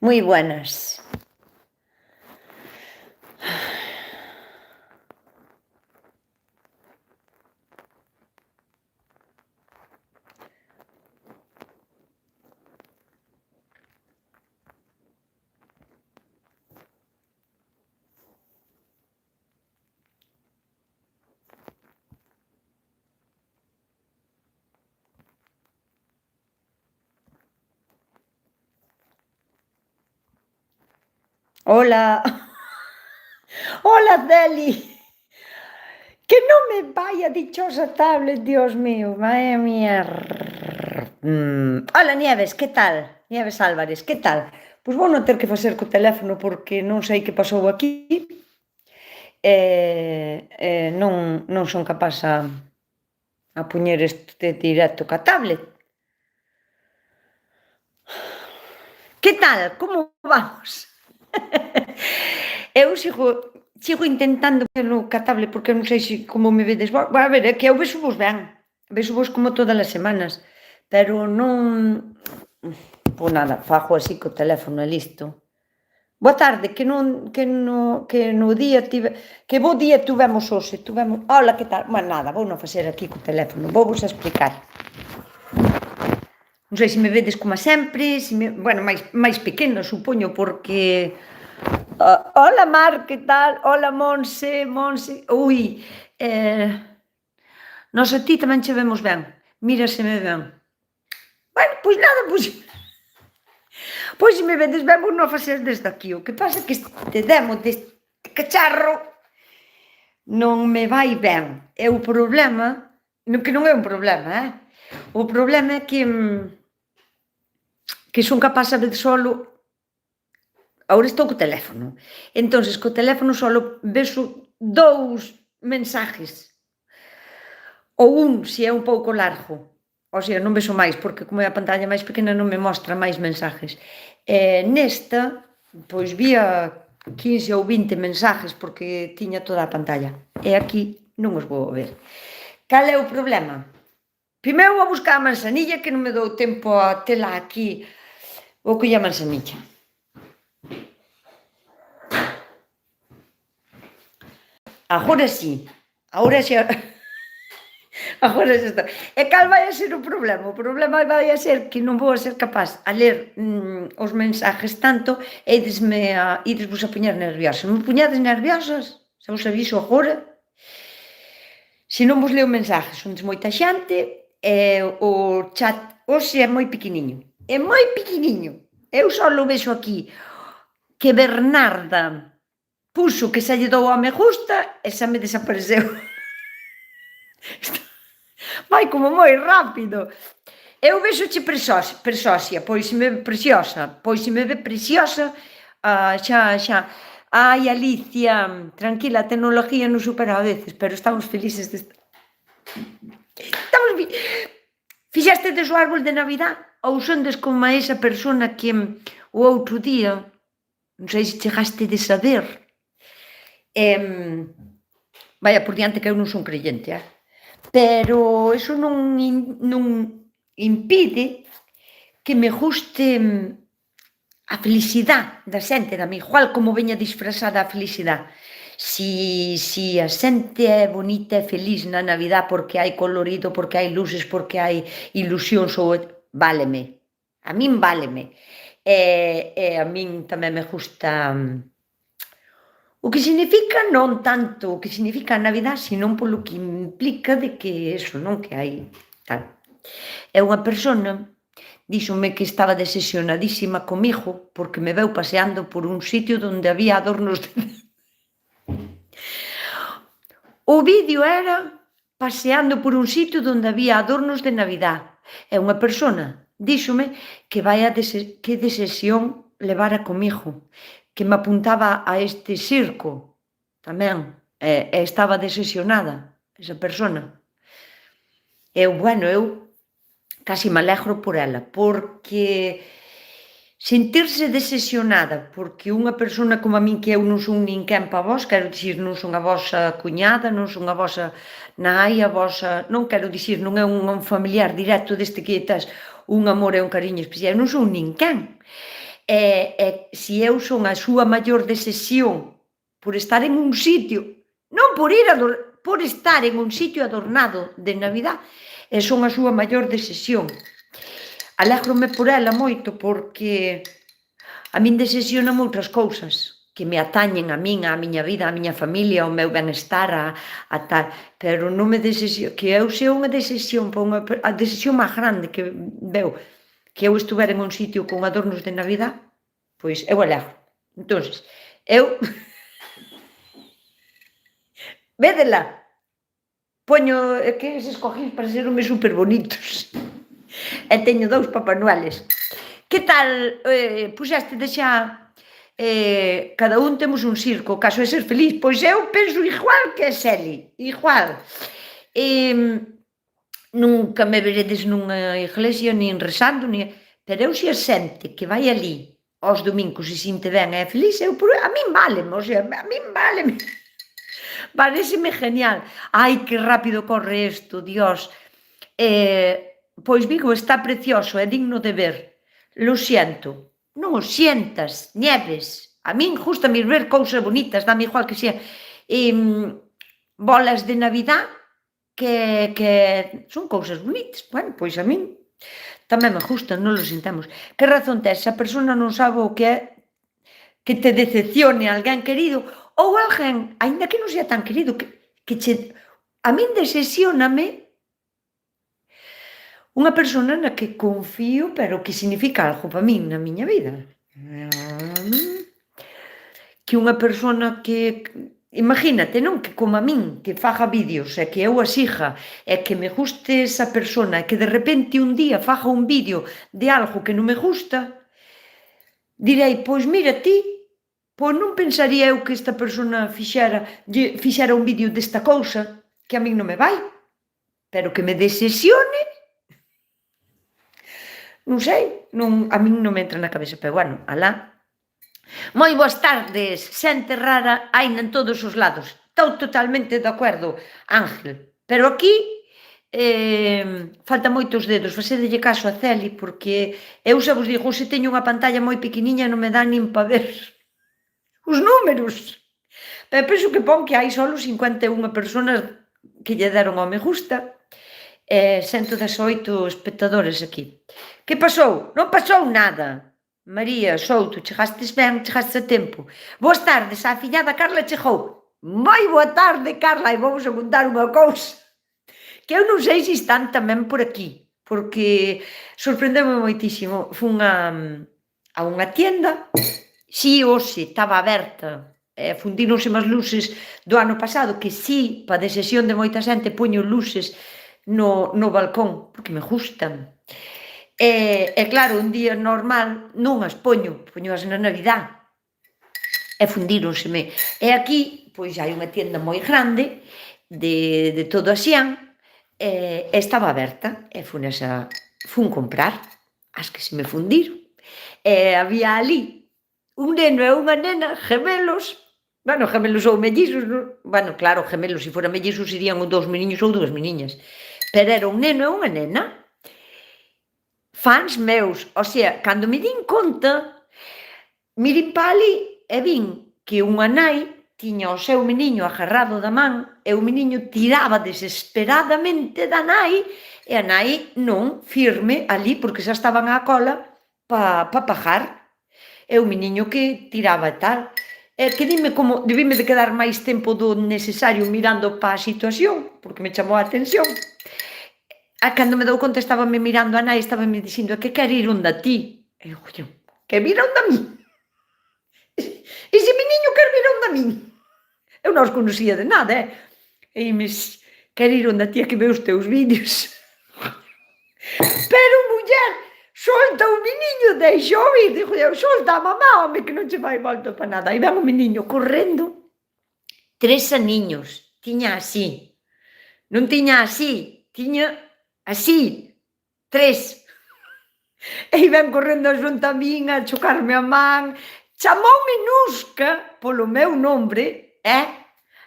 Muy buenas. Hola. Hola, Celi. Que no me vaya dichosa tablet, Dios mío. Madre mía. Hola, Nieves, ¿qué tal? Nieves Álvarez, ¿qué tal? Pois vou non ter que facer co teléfono porque non sei que pasou aquí. Non son capaz a poñer este directo ca tablet. Que tal? Como vamos? Eu sigo intentando pelo catable porque eu non sei se como me vedes vos. A ver, é que eu vexo vos ben. Vexo vos como todas as semanas, pero non. Pois nada, fago así co teléfono e listo. Boa tarde, que no día que bo día tivemos hoxe, Hola, que tal? Bueno, nada, vou non facer aquí co teléfono, vou vos explicar. Non sei se me vedes como sempre, bueno, máis pequena, supoño, porque hola, Mar, que tal? Hola, Monse. Ui, nós a ti tamén che vemos ben. Mira se me ben. Bueno, pois nada, pois se me vedes ben, vou non facer desde aquí. O que pasa é que este demo deste cacharro non me vai ben. É o problema, que non é un problema, O problema é que son capaz a ver solo. Agora estou co teléfono. Entonces, co teléfono solo vexo 2 mensajes. Ou se é un pouco largo. O sea, non vexo máis, porque como é a pantalla máis pequena non me mostra máis mensajes. Nesta, pois vía 15 ou 20 mensajes, porque tiña toda a pantalla. E aquí non os vou ver. Cal é o problema? Primeiro vou buscar a manzanilla, que non me dou tempo a tela aquí. Vou coller a manzanilla. Agora sí. Agora xa está. E cal vai a ser o problema? O problema vai a ser que non vou a ser capaz a ler os mensajes tanto e idesvos a poñer nerviosas. Me poñades nerviosas? Xa vos aviso agora. Se non vos leo mensajes, sondes moita xente e o chat hoxe é moi pequeniño. É moi pequeniño. Eu só lo vexo aquí que Bernarda puxo que xa lle dou a me gusta e xa me desapareceu. Vai como moi rápido. Eu vexoche preciosa, pois se me ve preciosa, xa. Ai, Alicia, tranquila, a tecnología nos supera a veces, pero estamos felices de estar. Fixestes o árbol de Navidad? Ou sondes como esa persona que o outro día, non sei se chegastedes a ver, vaya por diante que eu non son creyente, pero eso non impide que me guste a felicidade da xente, da mi igual como veña disfrazada a felicidade. Si a xente é bonita e feliz na Navidad porque hai colorido, porque hai luces, porque hai ilusións, váleme. A min váleme. E a min tamén me gusta o que significa, non tanto o que significa a Navidad, senón polo que implica de que eso, non? Que hai tal. É unha persona díxome que estaba decepcionadísima comigo porque me veu paseando por un sitio onde había adornos de... O vídeo era paseando por un sitio onde había adornos de Navidad. E unha persona díxome que que decepción levara comigo, que me apuntaba a este circo tamén, e estaba decepcionada esa persona. Eu casi me alegro por ela, porque sentirse decepcionada porque unha persona como a min, que eu non son ninguén para vos, quero dicir, non son a vosa cuñada, non son a vosa nai, non quero dicir, non é un familiar directo deste que tes un amor e un cariño especial, non son ninguén. se eu son a súa maior decepción por estar en un sitio, non por estar en un sitio adornado de Navidad, son a súa maior decepción. Alégrome por ela moito porque a min decepcionan outras cousas que me atañen a min, a miña vida, a miña familia, ao meu benestar, a tal, pero non me decepciona, que eu sea unha decepción, a decepción máis grande que veu, que eu estuvera en un sitio con adornos de Navidad, pois eu alegro. Entonces, eu, védela, poño que eses cojíns para serme super bonitos, e teño 2 Papá Noeles. Que tal, puxéstedes xa, cada un temos un circo, o caso é ser feliz, pois eu penso igual que a Seli, igual. Nunca me veredes nunha iglesia, nin rezando, pero eu se a xente que vai ali aos domingos e sinte ben e é feliz, a min váleme, o sea, a min váleme, paréceme genial. Ai, que rápido corre isto, Dios. Pois Vigo está precioso, é digno de ver. Lo siento, non o sientas, Nieves. A min gústame ver cousas bonitas, dame igual que sea bolas de Navidad, que son cousas bonitas. Bueno, pois a min tamén me gustan, non lo sintamos. Que razón tes? Se a persona non sabe o que é que te decepcione alguén querido ou alguén, aínda que non sea tan querido, que che... A min decepcióname unha persona na que confío, pero que significa algo para min na miña vida. Que unha persona que... Imagínate, non? Que como a min, que faga vídeos e que eu a siga e que me guste esa persona e que de repente un día faga un vídeo de algo que non me gusta, direi, pois mira ti, pois non pensaría eu que esta persona fixera un vídeo desta cousa que a min non me vai, pero que me decepcione, non sei, a min non me entra na cabeza, pero bueno, alá. Moi boas tardes, xente rara aínda en todos os lados. Estou totalmente de acordo, Ángel, pero aquí faltan moitos dedos, facedelle caso a Celi, porque eu xa vos digo, se teño unha pantalla moi pequeniña non me dá nin para ver os números. Pero penso que pon que hai só 51 personas que lle deron ao me gusta, 118 espectadores aquí. Que pasou? Non pasou nada. María Souto, chegastes ben, chegastes a tempo. Boas tardes, a fillada Carla chegou. Moi boa tarde, Carla, e vamos a contar unha cousa que eu non sei se están tamén por aquí, porque sorprendeu-me moitísimo. Fun a unha tienda, si hoxe estaba aberta, fundíronse as luces do ano pasado, que si, para decepción de moita xente, poño luces no balcón, porque me gustan. E claro, un día normal non as poñoas na Navidad, e fundíronseme. E aquí, pois hai unha tienda moi grande de todo a Xián, e estaba aberta, e fun comprar, as que se me fundiron. E había ali un neno e unha nena, gemelos, bueno, gemelos ou mellizos, bueno, claro, gemelos, se foran mellizos irían 2 meniños ou 2 meniñas, pero era un neno e unha nena, fans meus, o sea, cando me din conta, mirin pa ali e vin que unha nai tiña o seu meniño agarrado da man e o meniño tiraba desesperadamente da nai e a nai non, firme ali, porque xa estaban á cola pa pagar. E o meniño que tiraba e tal. E que dime como, debime de quedar máis tempo do necesario mirando pa a situación, porque me chamou a atención. A cando me dou conta estábame mirando a nai, estábame dicindo que quer ir onda ti. E eu, que vir onda mi? Ese meniño quer vir onda mi? Eu non os conocía de nada, E mes, quer ir onda ti a que ve os teus vídeos. Pero, muller, solta o meniño, deixa oír. Dixo eu, solta a mamá, home, que non che vai volta para nada. E ven o meniño correndo. 3 aniños, tiña así. Non tiña así, tiña así. 3. E ven correndo xunto a min, a chocarme a man. Chamoume Nusca polo meu nombre,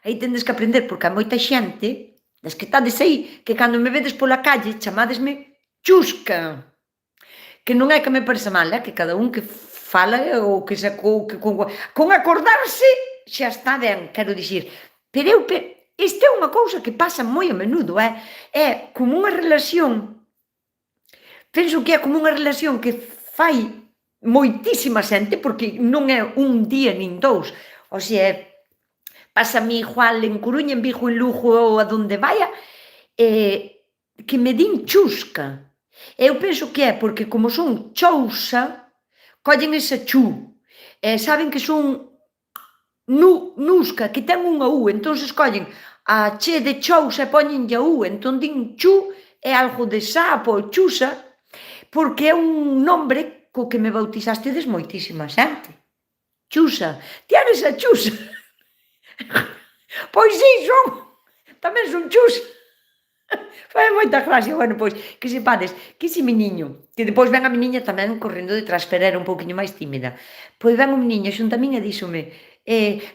Aí tendes que aprender, porque hai moita xente das que estades aí, que cando me vedes pola calle chamadesme Chusca, que non é que me parece mal, que cada un que fala o que sacou, que con acordarse xa está ben, quero dicir. Pero isto é unha cousa que pasa moi a menudo, é como unha relación, penso que é como unha relación que fai moitísima xente, porque non é un día nin dous, o sea, pásame igual en Coruña, en Vigo, en Lugo ou a donde vaya, que me din chusca. Eu penso que é porque como son chousa, collen esa chu, saben que son nusca, que ten unha U, entón collen a che de chousa e poñenlle a U, entón din chu, é algo de sapo, chusa, porque é un nombre co que me bautizastedes moitísima xente. Chusa, ti eres a chusa. Pois si, tamén son chusa. Fai moita gracia, bueno, pois, que sepades, que ese meniño, que depois ven a meniña tamén correndo detrás, pero era un pouquiño máis tímida, pois ven o meniño xunto a min e díxome,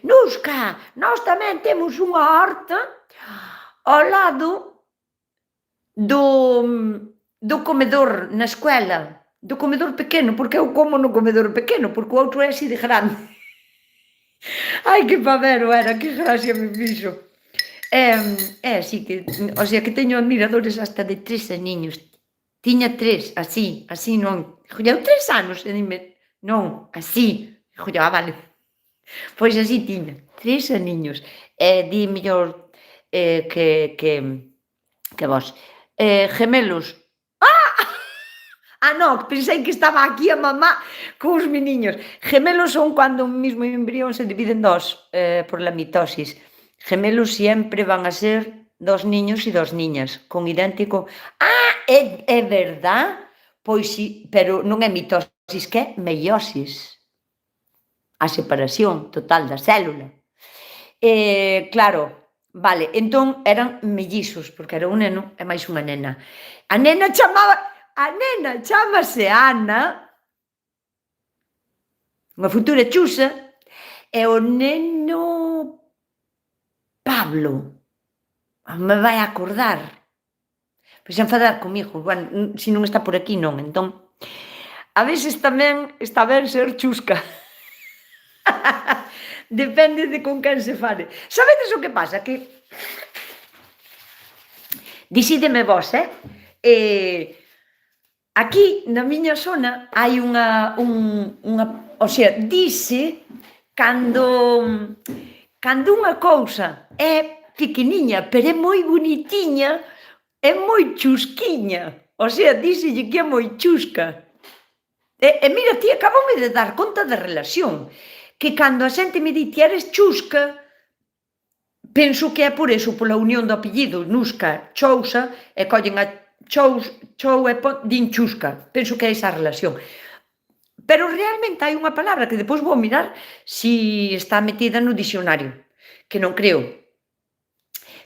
Nusca, nós tamén temos unha horta ao lado do comedor na escuela, do comedor pequeno, porque eu como no comedor pequeno, porque o outro é así de grande. Ai, que pavero era, que gracia me fixo. Así que, o sea, que teño admiradores hasta de 3 aniños. Tiña 3, así non. Dixo, 3 anos, e dime, non, así. Dixo, vale. Pois así tiña, 3 aniños. Di mellor que vos. Gemelos. Non, pensei que estaba aquí a mamá cos meniños. Gemelos son cando un mismo embrión se divide en 2 por la mitosis. Gemelos siempre van a ser 2 niños e 2 niñas, con idéntico... É verdad? Pois si, pero non é mitosis, que é meiosis. A separación total da célula. Claro, vale, entón eran mellizos, porque era un neno e máis unha nena. A nena chámase Ana, unha futura chusa, e o neno Pablo, me vai acordar, pois enfadar comigo, bueno, se non está por aquí non, entón, a veces tamén está ben ser chusca, depende de con quen se fale. Sabedes o que pasa? Que, dicídeme vos, aquí na miña zona hai unha, o sea, dice cando unha cousa é pequeniña, pero é moi bonitiña, é moi chusquiña. O sea, díxelle que é moi chusca. E mira, ti acaboume de dar conta da relación, que cando a xente me di ti eres chusca, penso que é por eso, pola unión do apellido, Nusca, chousa, e collen a chou e din chusca. Penso que é esa relación. Pero realmente hai unha palabra que depois vou mirar se está metida no dicionario, que non creo.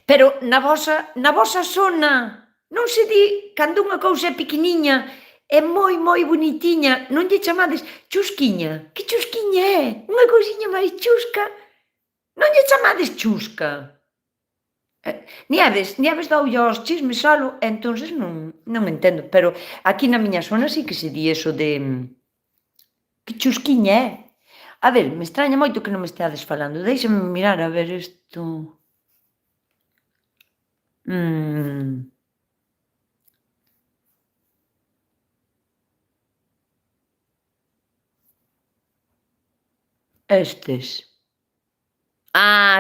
Pero na vosa zona non se di cando unha cousa é pequeniña, é moi, moi bonitiña, non lle chamades chusquiña? Que chusquiña é? Unha cousiña máis chusca? Non lle chamades chusca? Nieves doulle aos chismes solo, entonces non entendo, pero aquí na miña zona sí que se di eso de que chusquiña é. A ver, me extraña moito que non me esteades falando, déixame mirar a ver isto. Estes.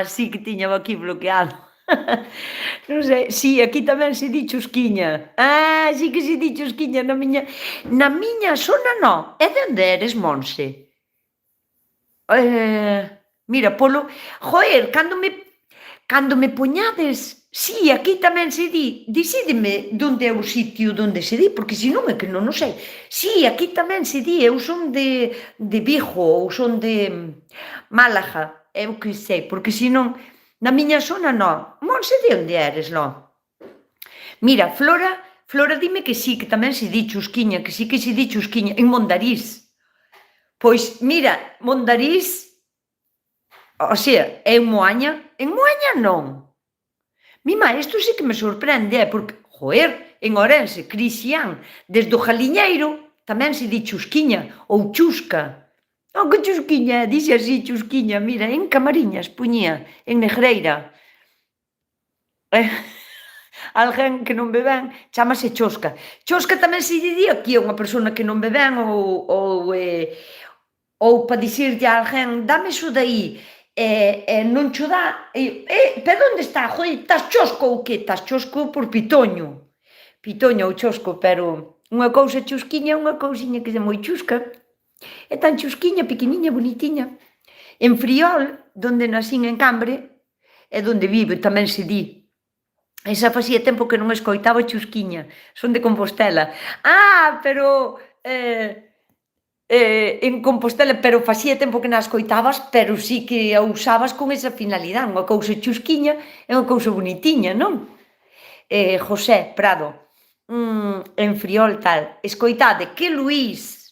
Sí que tiña aquí bloqueado. Non sei, si, aquí tamén se di chusquiña. Si que se di chusquiña na miña zona non. E de onde eres, Monse? Mira, joer, cando me poñades, si, aquí tamén se di, dicídeme onde é o sitio onde se di, porque senón é que non o sei. Si, aquí tamén se di, eu son de Vigo, ou son de Málaga, eu que sei, porque senón, na miña zona non. Monse, de onde eres, non? Mira, Flora dime que sí, que tamén se di chusquiña, que sí que se di chusquiña, en Mondarís. Pois, mira, Mondarís, o sea, é en Moaña non. Mima, isto sí que me sorprende, porque, joer, en Ourense, Cristián, desde o Galiñeiro, tamén se di chusquiña, ou chusca. Oh, que chusquiña, dixe así, chusquiña, mira, en Camariñas puñía, en Negreira. Eh, alguén que non ve ben, chámase chosca. Chosca tamén se lle di aquí a unha persona que non ve ben ou pa dicirlle a alguén, dame iso de aí, non cho dá, pero onde está? Joi, estás chosco ou que? Estás chosco por pitoño. Pitoño ou chosco, pero unha cousa chusquiña é unha cousiña que é moi chusca. É tan chusquiña, pequeniña, bonitiña. En Friol, donde nacín en Cambre, é donde vivo, tamén se di. Esa facía tempo que non escoitaba chusquiña. Son de Compostela. Ah, pero en Compostela, pero facía tempo que non a escoitabas, pero sí que a usabas con esa finalidade. Unha cousa chusquiña é unha cousa bonitiña, non? José Prado, en Friol tal. Escoitade que Luís,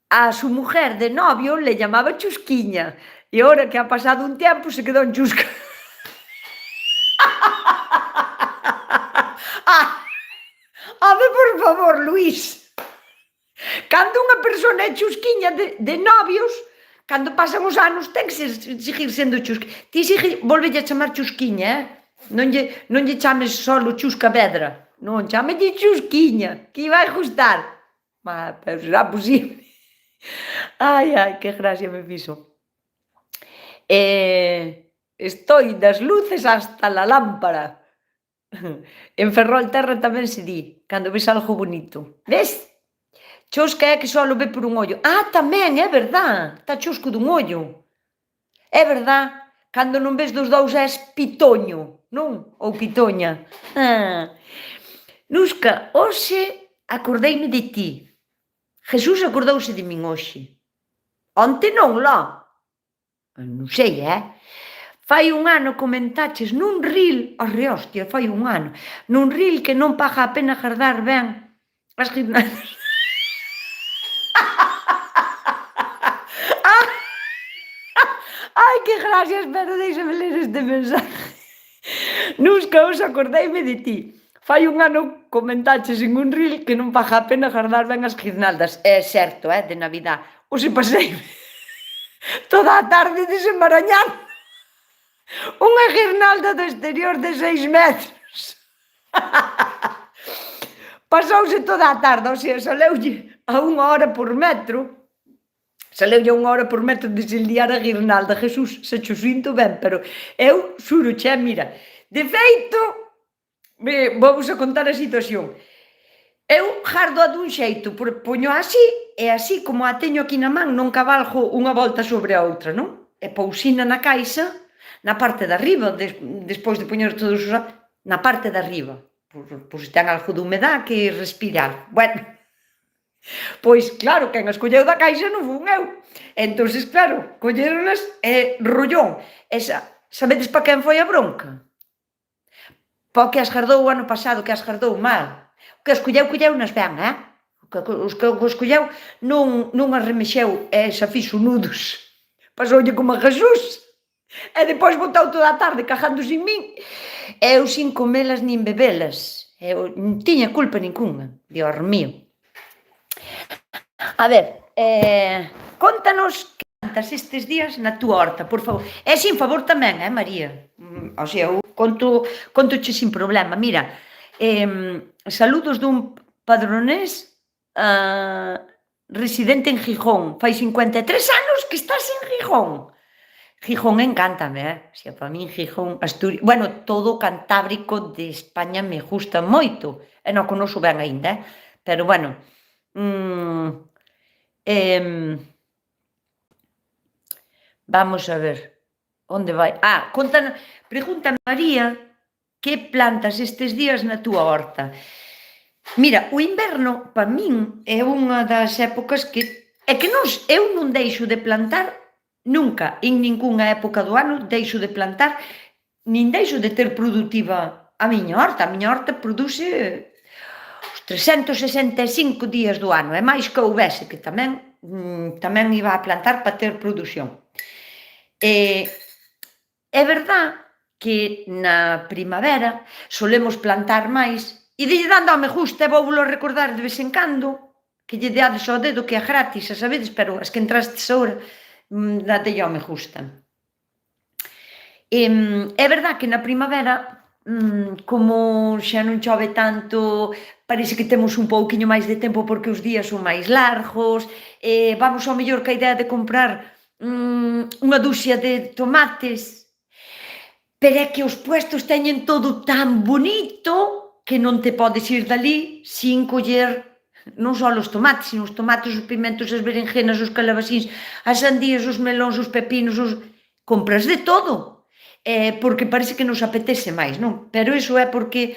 a su mujer de novio, le llamaba Chusquiña. E agora que ha pasado un tempo se quedou en Chusca. Ah, home, por favor, Luís. Cando unha persona é chusquiña de novios, cando pasan os anos ten que seguir sendo chusquiña. Ti volvelle a chamar chusquiña, non lle chames solo chusca vedra. Non, chámelle chusquiña, que vai gustar. Pero será posible. Ai, que gracia me fixo. Estoy das luces hasta la lámpara. En Ferrolterra tamén se di, cando ves algo bonito. Ves? Chosca é que só ve por un ollo. Ah, tamén, é verdad, está chosco dun ollo. É verdad, cando non ves dos dous és pitoño, non? Ou pitoña. Nusca, hoxe acordeime de ti. Jesús acordouse de min hoxe. Onte non, lá. Non sei, Fai un ano comentaches nun reel, arre hostia, fai un ano, nun reel que non paga a pena gardar ben as guirnaldas. Ai, que gracias, pero déixame ler este mensaje. Nusca, os acordeime de ti. Fai un ano comentaches en un reel que non paga a pena gardar ben as guirnaldas. É certo, de Navidad. Hoxe paseime toda a tarde desenmarañando unha guirnalda do exterior de 6 metros. Pasouse toda a tarde, ou sea, saleulle a 1 hora por metro. Saleulle a 1 hora por metro de desenliar a guirnalda. Jesús, se cho sinto ben, pero eu xuroche, mira, de feito, vamos a contar a situación. Eu gardo-a dun xeito, poño así, e así como a teño aquí na man, non cabalgo unha volta sobre a outra, non? E pousina na caixa, na parte de arriba, despois de poñer todos os... na parte de arriba, por se ten algo de humedad que respirar. Bueno, pois claro, quen as colleu da caixa non fun eu. Entonces, claro, colleronas e rollón. Sabedes pa quen foi a bronca? Pa que as gardou o ano pasado, que as gardou mal. O que as colleu nas ben, Os que as colleu non as remexeu e xa fixo nudos. Pasoulle como a Jesús. E depois botou toda a tarde cajándose en min. Eu sin comelas nin bebelas. Eu non tiña culpa ninguna. Dios mío. A ver, contanos que plantas estes días na túa horta, por favor. E sin favor tamén, María? O sea, eu contoche sin problema. Mira, saludos dun padronés residente en Gijón. Fai 53 anos que estás en Gijón. Gijón encántame, O sea, para min Gijón, Asturias... Bueno, todo o Cantábrico de España me gusta moito. E non conoso ben aínda, pero bueno. Vamos a ver. Onde vai? Pregúntame, María, que plantas estes días na túa horta? Mira, o inverno, para min, é unha das épocas que... É que eu non deixo de plantar nunca, en ningunha época do ano, deixo de plantar, nin deixo de ter produtiva a miña horta. A miña horta produce os 365 días do ano, é máis que houbese, que tamén iba a plantar para ter produción. É verdad que na primavera solemos plantar máis, e dille dando ao me gusta, e voulo recordar de vez en cando, que lle deades ao dedo, que é gratis, a sabedes, pero as que entrastes agora, dadelle ao me gusta. É verdad que na primavera, como xa non chove tanto, parece que temos un pouquiño máis de tempo porque os días son máis largos, vamos ao mellor ca idea de comprar unha ducia de tomates, pero é que os puestos teñen todo tan bonito que non te podes ir dali sin coller non só os tomates, sino os tomates, os pimentos, as berenjenas, os calabacíns, as sandías, os melóns, os pepinos, compras de todo, porque parece que nos apetece máis, non? Pero iso é porque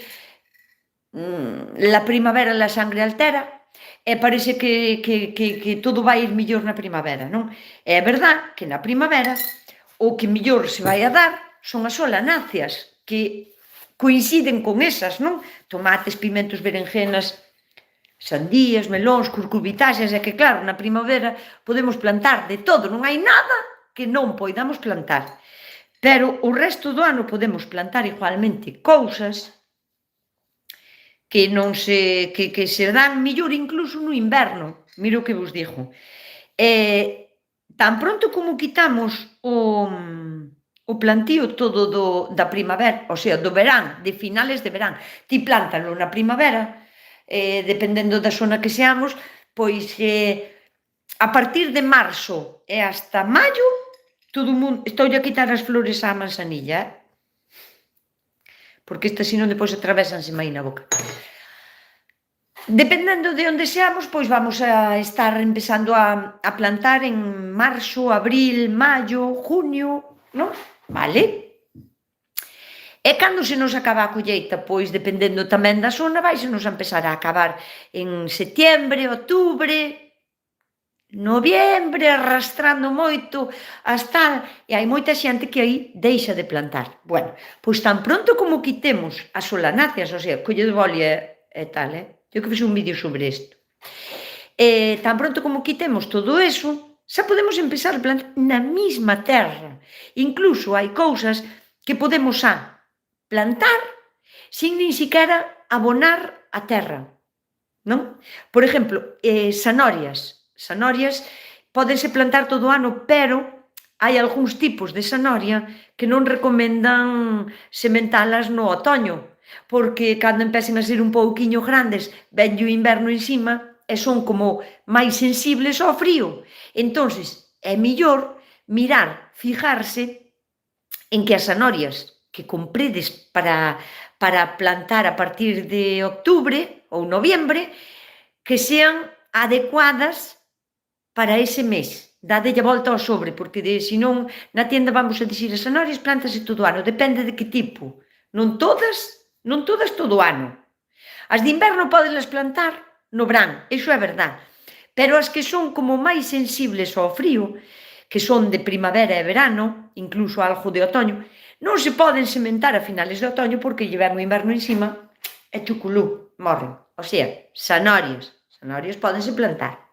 la primavera la sangre altera e parece que todo vai ir mellor na primavera, non? É verdad que na primavera o que mellor se vai a dar son as solanáceas, que coinciden con esas, non? Tomates, pimentos, berenjenas, sandías, melóns, curcubitáceas, é que claro, na primavera podemos plantar de todo, non hai nada que non poidamos plantar. Pero o resto do ano podemos plantar igualmente cousas que non se dan mellor incluso no inverno, miro que vos digo. Tan pronto como quitamos o plantío todo da primavera, o sea, do verán, de finales de verán, ti plántalo na primavera, dependendo da zona que seamos, pois a partir de marzo e hasta maio, todo o mundo, estoulle a quitar as flores á manzanilla, porque estas senón depois atravésanse máis na boca. Dependendo de onde seamos, pois vamos a estar empezando a plantar en marzo, abril, maio, junio, non? Vale? E cando se nos acaba a colleita? Pois dependendo tamén da zona, vai se nos a empezar a acabar en setembro, outubro, noviembre, arrastrando moito hasta, e hai moita xente que aí deixa de plantar. Bueno, pois tan pronto como quitemos as solanáceas, o sea, colle de boli e tal, eu que fixe un vídeo sobre isto. Tan pronto como quitemos todo eso, xa podemos empezar a plantar na mesma terra. Incluso hai cousas que podemos plantar sin nin siquiera abonar a terra, non? Por exemplo, sanorias. Sanorias pódense plantar todo o ano, pero hai algúns tipos de sanoria que non recomendan sementalas no otoño, porque cando empecen a ser un pouquiño grandes, venlle o inverno encima e son como máis sensibles ao frío. Entonces, é mellor mirar, fijarse en que as sanorias que compredes para plantar a partir de outubro ou noviembre, que sean adecuadas para ese mes. Dadelle a volta ao sobre, porque senón na tienda vamos a dicir as sanorias plantase todo o ano, depende de que tipo. Non todas todo o ano. As de inverno podenlas plantar no verán, iso é verdad, pero as que son como máis sensibles ao frío, que son de primavera e verano, incluso algo de otoño, non se poden sementar a finales de otoño porque lle ven o inverno encima e chuculú, morren. O sea, sanorias pódense plantar.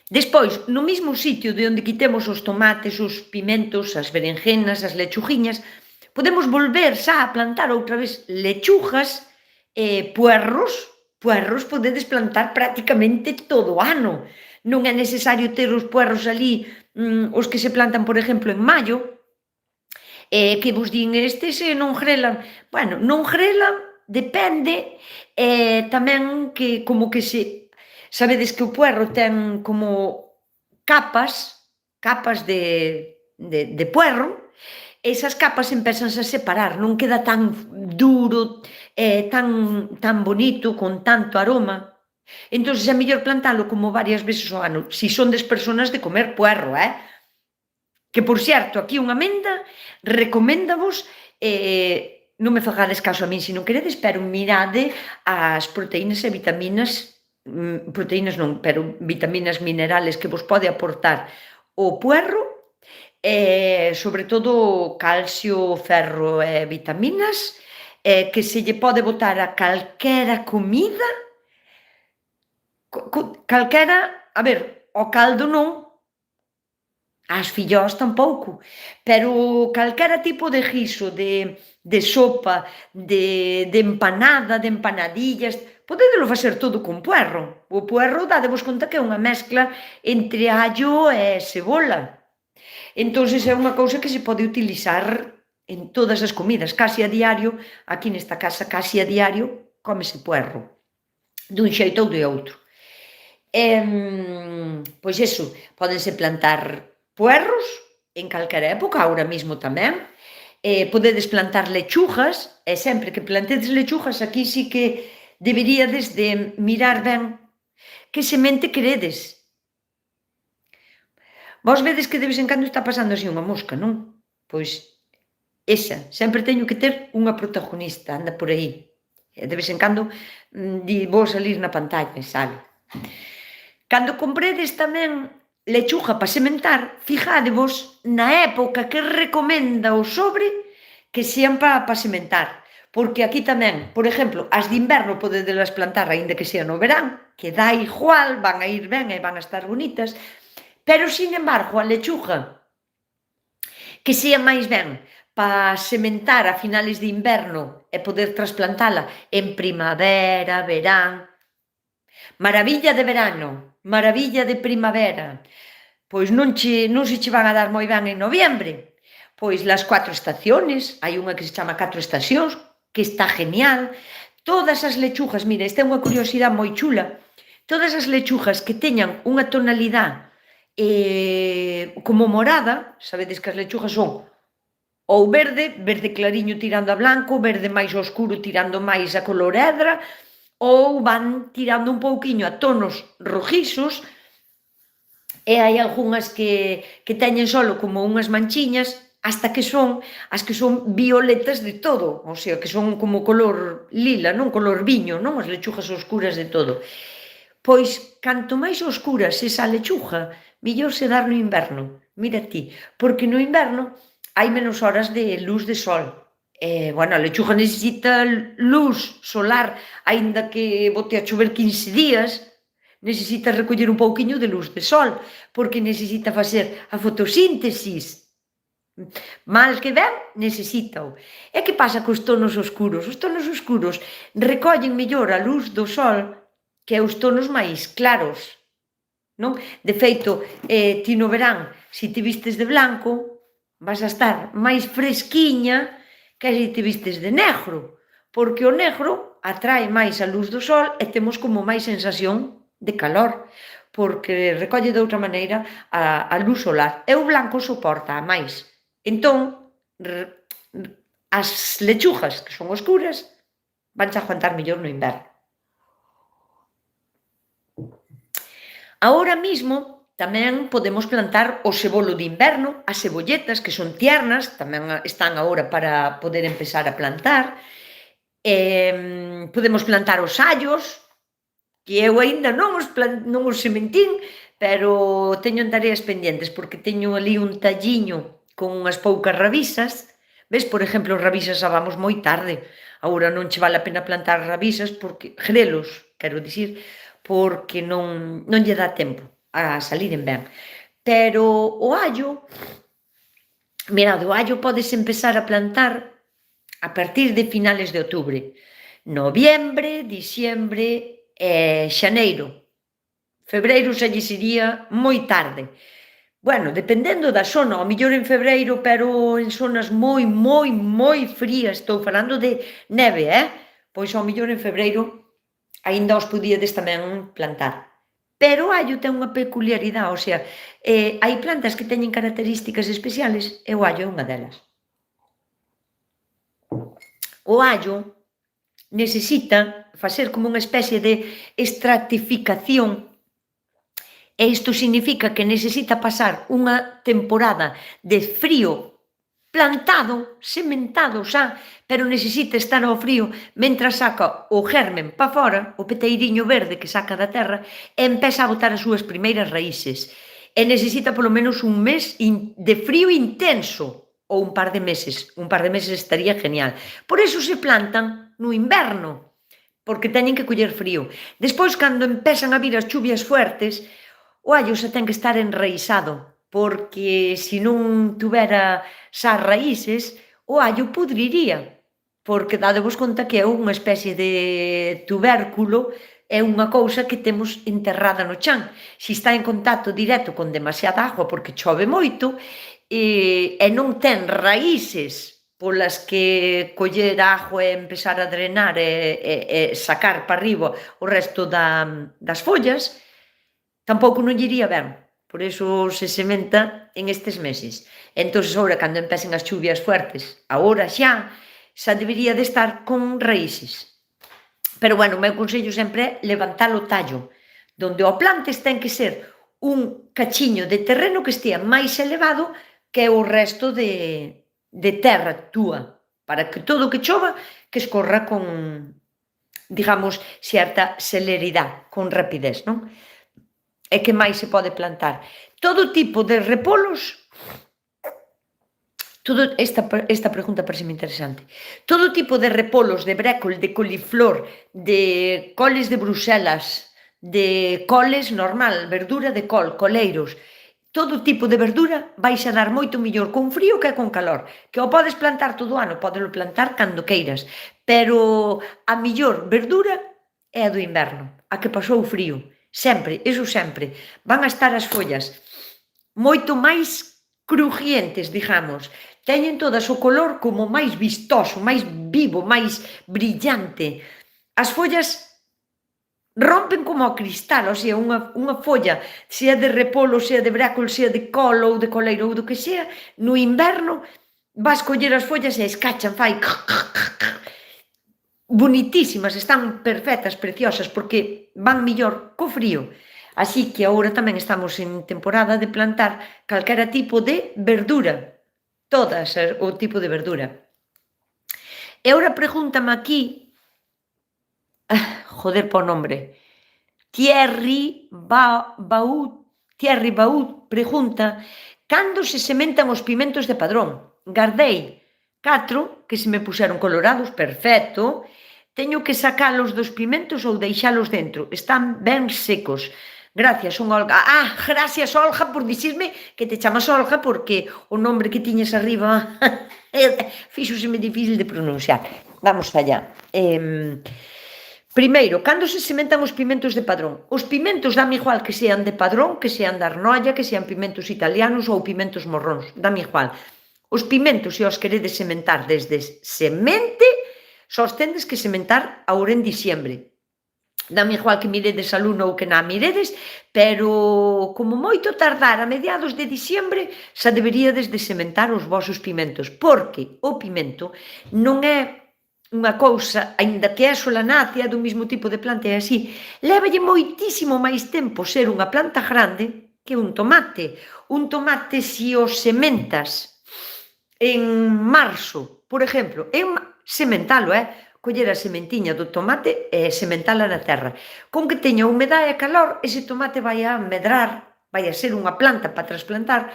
Despois, no mesmo sitio de onde quitemos os tomates, os pimentos, as berenjenas, as lechugiñas, podemos volver xa a plantar outra vez lechugas, puerros podedes plantar prácticamente todo o ano. Non é necesario ter os puerros ali, os que se plantan, por exemplo, en maio, que vos din estes non grelan. Bueno, non grelan, depende, tamén que como que sabedes que o puerro ten como capas de puerro, esas capas empezanse a separar, non queda tan duro, tan bonito, con tanto aroma. Entón, é mellor plantalo como varias veces ao ano, si sondes persoas de comer puerro, que, por certo, aquí unha menda, recoméndavos, non me fagades caso a min se non queredes, pero mirade as proteínas e vitaminas, proteínas non, pero vitaminas minerales que vos pode aportar o puerro, sobre todo calcio, ferro e vitaminas, que se lle pode botar a calquera comida, calquera, a ver, o caldo non, ás fillós tampouco, pero calquera tipo de guiso, de sopa, de empanada, de empanadillas, Podédelo facer todo con puerro. O puerro dadevos conta que é unha mescla entre allo e cebola. Entón, é unha cousa que se pode utilizar en todas as comidas, casi a diario, aquí nesta casa, casi a diario, cómese puerro, dun xeito ou de outro. Pois iso, pódense plantar puerros en calquera época, agora mesmo tamén, podedes plantar lechugas, e sempre que plantedes lechugas, aquí sí que deberíades de mirar ben que semente queredes. Vós vedes que de vez en cando está pasando así unha mosca, non? Pois esa, sempre teño que ter unha protagonista, anda por aí. E de vez en cando vou salir na pantalla e sale. Cando compredes tamén lechuga para sementar, fijádevos na época que recomenda o sobre que sean para sementar. Porque aquí tamén, por exemplo, as de inverno podedelas plantar aínda que sea no verán, que dá igual, van a ir ben e van a estar bonitas, pero, sin embargo, a lechuga que sea máis ben para sementar a finales de inverno e poder trasplantala en primavera, verán, maravilla de verano, maravilla de primavera, pois non se che van a dar moi ben en noviembre. Pois las 4 estaciones, hai unha que se chama 4 estacións, que está genial. Todas as lechugas, mira, esta é unha curiosidade moi chula, todas as lechugas que teñan unha tonalidade como morada, sabedes que as lechugas son ou verde, verde clariño tirando a blanco, verde máis oscuro tirando máis a color edra, ou van tirando un pouquiño a tonos rojizos, e hai algunhas que teñen solo como unhas manchiñas, hasta que son as que son violetas de todo, o sea, que son como color lila, non? Color viño, non? As lechugas oscuras de todo. Pois, canto máis oscura sexa a lechuga, mellor se dar no inverno. Mira ti, porque no inverno hai menos horas de luz de sol. Bueno, a lechuga necesita luz solar, aínda que bote a chover 15 días, necesita recoller un pouquiño de luz de sol, porque necesita facer a fotosíntesis. Mal que ben, necesítao. E que pasa cos tonos oscuros? Os tonos oscuros recollen mellor a luz do sol que os tonos máis claros, non? De feito, ti no verán, se te vistes de blanco, vas a estar máis fresquiña que se te vistes de negro, porque o negro atrae máis a luz do sol e temos como máis sensación de calor, porque recolle de outra maneira a luz solar, e o blanco soporta máis. Entón, as lechugas que son oscuras vanche a aguantar mellor no inverno. Ahora mismo tamén podemos plantar o cebolo de inverno, as cebolletas que son tiernas, tamén están agora para poder empezar a plantar. Podemos plantar os allos, que eu aínda non os sementín, pero teño en tareas pendientes, porque teño ali un talliño con unhas poucas rabisas. Ves, por exemplo, os rabisas xa vamos moi tarde, agora non che vale a pena plantar rabisas, porque grelos, quero dicir, porque non lle dá tempo a saliren ben. Pero o allo, mirad, o allo podes empezar a plantar a partir de finales de outubro, noviembre, diciembre e xaneiro. Febreiro xa lle sería moi tarde. Bueno, dependendo da zona, ao mellor en febreiro, pero en zonas moi, moi, moi frías, estou falando de neve, pois ao mellor en febreiro aínda os podíades tamén plantar. Pero o allo ten unha peculiaridade, o sea, hai plantas que teñen características especiales e o allo é unha delas. O allo necesita facer como unha especie de estratificación, e isto significa que necesita pasar unha temporada de frío plantado, sementado xa, pero necesita estar ao frío mentras saca o germen pa fora, o peteiriño verde que saca da terra, e empeza a botar as súas primeiras raíces. E necesita polo menos un mes de frío intenso, ou un par de meses estaría genial. Por iso se plantan no inverno, porque teñen que coller frío. Despois, cando empezan a vir as chuvias fuertes, o allo xa ten que estar enraizado, porque se non tuvera xa raíces, o allo pudriría, porque dadevos conta que é unha especie de tubérculo, é unha cousa que temos enterrada no chan. Se está en contacto directo con demasiada agua porque chove moito e non ten raíces polas que coller agua e empezar a drenar e sacar para arriba o resto das follas, tampouco non lle iría ben. Por iso se sementa en estes meses. Entón, agora, cando empecen as chuvias fuertes, agora xa debería de estar con raíces. Pero, bueno, o meu consello sempre é levantar o tallo. Donde o plantes ten que ser un cachiño de terreno que estea máis elevado que o resto de terra túa, para que todo o que chova que escorra con, digamos, certa celeridade, con rapidez, non? E que máis se pode plantar? Todo tipo de repolos, esta pregunta pareceme interesante. Todo tipo de repolos, de brécol, de coliflor, de coles de Bruxelas, de coles normal, verdura de col, coleiros, todo tipo de verdura vais a dar moito mellor con frío que con calor. Que o podes plantar todo o ano, podelo plantar cando queiras, pero a mellor verdura é a do inverno, a que pasou o frío. Sempre, iso sempre. Van a estar as follas moito máis crujientes, digamos. Teñen todas o color como máis vistoso, máis vivo, máis brillante. As follas rompen como o cristal, o sea, unha folla, sea de repolo, sea de brécol, sea de col ou de coleiro ou do que sea, no inverno vas coller as follas e escachan, fai bonitísimas, están perfectas, preciosas, porque van mellor co frío. Así que agora tamén estamos en temporada de plantar calquera tipo de verdura, todas o tipo de verdura. E agora pregúntame aquí, joder po nombre, Thierry Baud pregunta cando se sementan os pimentos de Padrón. Gardei 4 que se me puxeron colorados, perfecto. Teño que sacalos dos pimentos ou deixalos dentro, están ben secos. Gracias, son Olga. Gracias, Olga, por dicirme que te chamas Olga porque o nombre que tiñes arriba fíxoseme difícil de pronunciar. Vamos allá. Primeiro, cando se sementan os pimentos de Padrón? Os pimentos dame igual que sean de Padrón, que sean de Arnoia, que sean pimentos italianos ou pimentos morróns, dame igual. Os pimentos, se os queredes sementar desde semente, só os tendes que sementar agora en diciembre. Dame igual que miredes a luna ou que non miredes, pero como moito tardar a mediados de diciembre xa deberíades de sementar os vosos pimentos, porque o pimento non é unha cousa, aínda que é solanácea, do mesmo tipo de planta e así, lévalle moitísimo máis tempo ser unha planta grande que un tomate. Un tomate, se o sementas en marzo, por exemplo, sementalo, coller a sementiña do tomate e sementala na terra. Con que teña humedade e calor, ese tomate vai a medrar, vai a ser unha planta para trasplantar,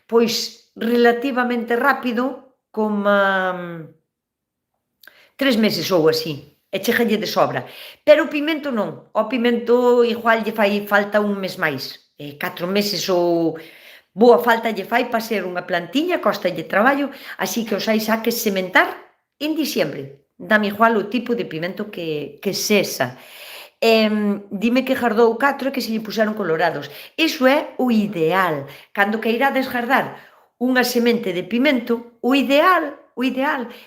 pois relativamente rápido, como 3 meses ou así, e chegalle de sobra. Pero o pimento non, o pimento igual lle fai falta un mes máis, 4 meses ou boa falta lle fai para ser unha plantiña, costalle traballo, así que os hai xa que sementar en diciembre. Dame igual o tipo de pimento que sexa. Dime que gardou 4 e que se lle puxeron colorados. Iso é o ideal. Cando queirades gardar unha semente de pimento, o ideal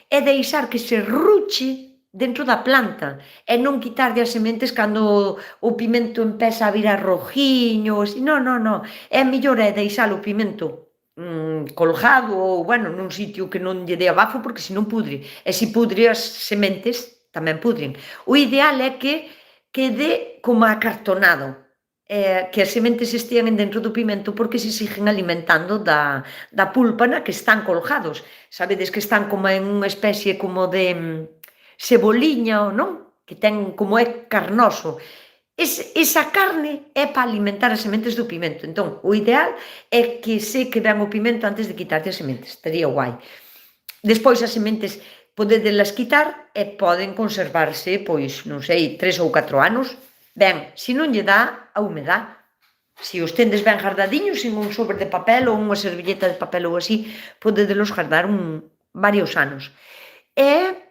é deixar que se ruche dentro da planta e non quitarlle as sementes cando o pimento empeza a virar rojiño, non, é mellor deixar o pimento colgado ou, bueno, nun sitio que non lle dé abafo porque senón pudre, e se pudre as sementes tamén pudren. O ideal é que quede como acartonado, que as sementes estean dentro do pimento porque se siguen alimentando da pulpa na que están colgados. Sabedes que están como en unha especie como de ceboliña, ou non? Que ten como é carnoso. Esa carne é para alimentar as sementes do pimento. Entón, o ideal é que seque ben o pimento antes de quitarte as sementes. Estaría guai. Despois as sementes podedelas quitar e poden conservarse, pois, non sei, 3 ou 4 anos. Ben, se non lle dá a humedade, se os tendes ben gardadiños en un sobre de papel ou unha servilleta de papel ou así, podedelos gardar varios anos. E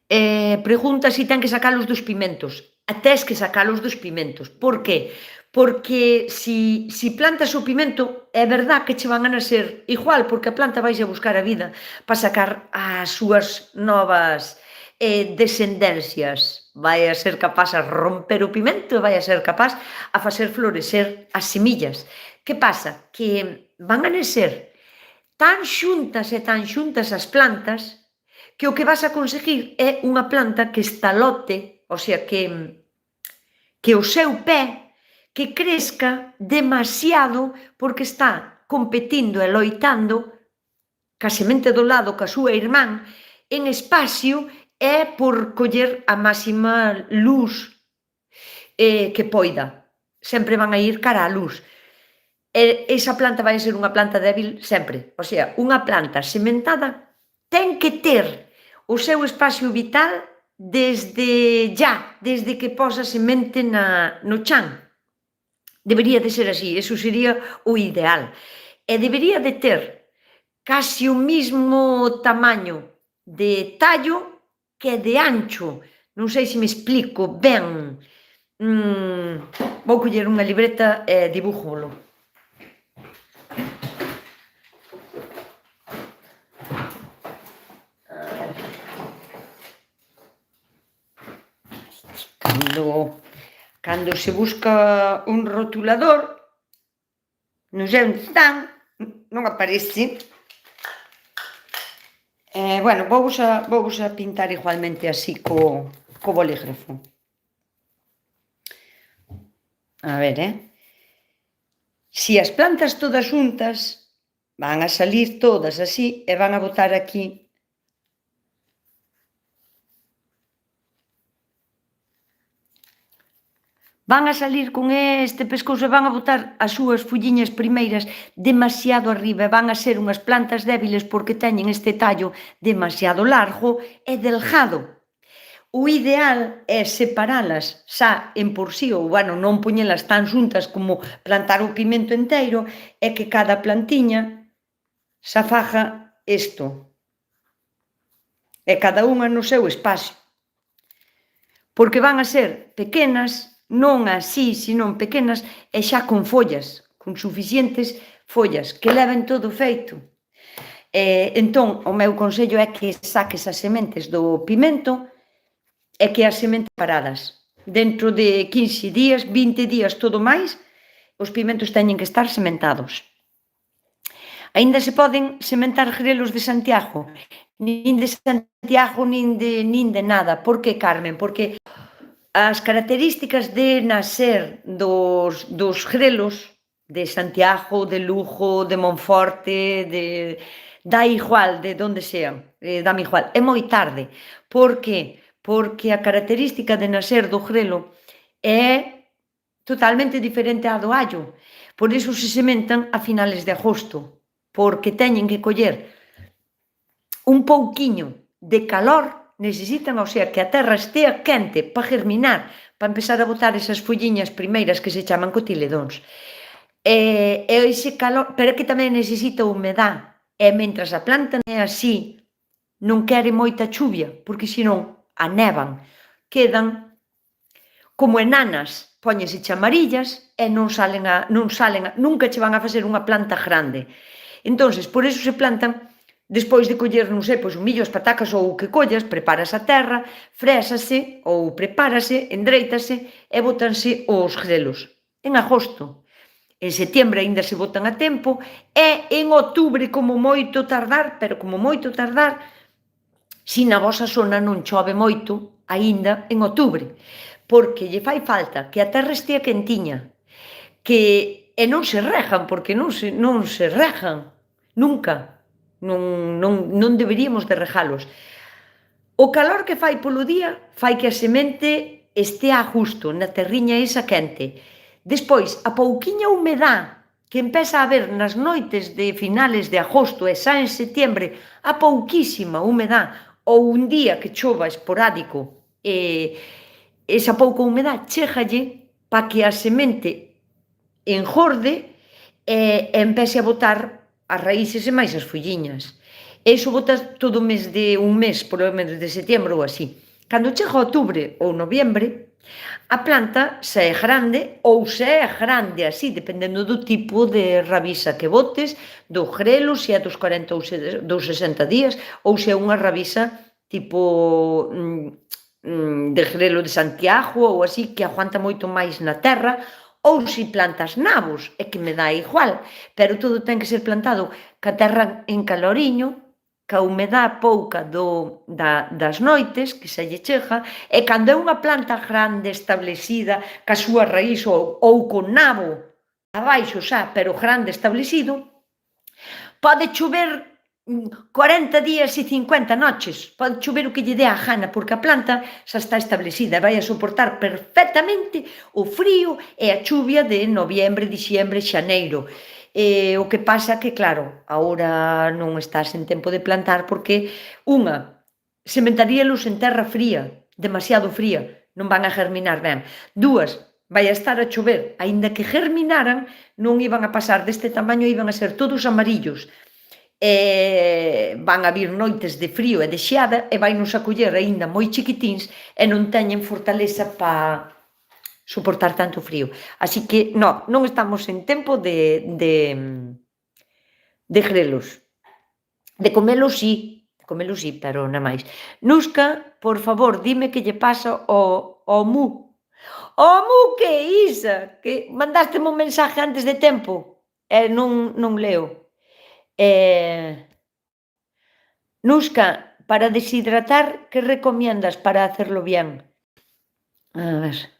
Pregunta si ten que sacalos dos pimentos. Tes que sacalos dos pimentos. Por que? Porque si plantas o pimento, é verdad que che van a nascer igual, porque a planta vais a buscar a vida para sacar as súas novas descendencias. Vai a ser capaz a romper o pimento e vai a ser capaz a facer florecer as semillas. Que pasa? Que van a nascer tan xuntas as plantas que o que vas a conseguir é unha planta que estalote, o sea, que o seu pé que cresca demasiado porque está competindo e loitando ca semente do lado, ca súa irmán, en espacio e por coller a máxima luz que poida. Sempre van a ir cara á luz. E esa planta vai ser unha planta débil sempre. O sea, unha planta sementada ten que ter o seu espacio vital desde ya, desde que posa semente no chan. Debería de ser así, eso sería o ideal. E debería de ter case o mismo tamaño de tallo que de ancho. Non sei se me explico ben. Vou coller unha libreta e dibújolo. Cando se busca un rotulador, non sei onde están, non aparece. Bueno, vouvos a pintar igualmente así co bolígrafo. A ver, si as plantas todas xuntas van a salir todas así e van a botar aquí van a salir con este pescozo e van a botar as súas folliñas primeiras demasiado arriba e van a ser unhas plantas débiles porque teñen este tallo demasiado largo e delgado. O ideal é separalas xa en por sí, ou, bueno, non poñelas tan xuntas como plantar o pimento enteiro, e que cada plantiña xa faga isto. E cada unha no seu espacio. Porque van a ser pequenas, non así, senón pequenas, e xa con follas, con suficientes follas, que leven todo feito. Entón, o meu consello é que saques as sementes do pimento e que as sementes paradas. Dentro de 15 días, 20 días, todo máis, os pimentos teñen que estar sementados. Aínda se poden sementar grelos de Santiago, nin de Santiago, nin de nada. Por que, Carmen? Porque as características de nacer dos grelos de Santiago, de Lugo, de Monforte, dá igual de onde sean, dame igual, é moi tarde. Por que? Porque a característica de nacer do grelo é totalmente diferente á do allo. Por iso se sementan a finales de agosto, porque teñen que coller un pouquiño de calor, necesitan, o sea, que a terra estea quente para germinar, para empezar a botar esas folliñas primeiras que se chaman cotiledóns. E ese calor, pero que tamén necesita humedad, e mentras a planta é así, non quere moita chuvia, porque senón anevan, quedan como enanas, póñense chamarillas e non salen, nunca che van a facer unha planta grande. Entonces, por iso se plantan, despois de coller, non sei, pois o millo, as patacas ou o que collas, preparas a terra, frésase ou prepárase, endreítase e bótanse os grelos. En agosto. En setiembre aínda se botan a tempo e en outubro como moito tardar, pero como moito tardar, si na vosa zona non chove moito, aínda en outubro, porque lle fai falta que a terra estea quentiña, e non se regan, porque non se regan, nunca, non deberíamos de regalos. O calor que fai polo día fai que a semente estea a justo, na terriña esa quente. Despois, a pouquiña humedad que empeza a haber nas noites de finales de agosto e xa en setiembre, a pouquísima humedad, ou un día que chova esporádico, esa pouca humedad chégalle para que a semente engorde e empece a botar as raíces e máis as folliñas. E iso botas todo o mes de un mes, polo menos de setembro ou así. Cando chega outubro ou noviembre, a planta se é grande ou se é grande así, dependendo do tipo de rabisa que botes, do grelo, se é dos 40 ou dos 60 días, ou se é unha rabisa tipo de grelo de Santiago ou así, que aguanta moito máis na terra, ou se plantas nabos, é que me dá igual, pero todo ten que ser plantado ca terra en caloriño, ca humedá pouca das noites, que se lle chega, e cando é unha planta grande, establecida, ca súa raíz ou con nabo abaixo xa, pero grande establecido, pode chover 40 días e 50 noches, pode chover o que lle dé a gana, porque a planta xa está establecida, vai a soportar perfectamente o frío e a chuvia de noviembre, diciembre, xaneiro. O que pasa que, claro, agora non estás en tempo de plantar porque, unha, sementaríalos en terra fría, demasiado fría, non van a germinar ben. Dúas, vai a estar a chover, aínda que germinaran, non iban a pasar deste tamaño, iban a ser todos amarillos. Van a vir noites de frío e de xeada e vai nos acoller aínda moi chiquitíns e non teñen fortaleza para soportar tanto frío. Así que, non estamos en tempo de grelos. De comelos sí, pero na máis. Nusca, por favor, dime que lle pasa ao Mu. Ao Mu, que é Isa? Que mandásteme un mensaje antes de tempo e non leo. Nusca, para deshidratar, que recomiendas para hacerlo bien? A ver.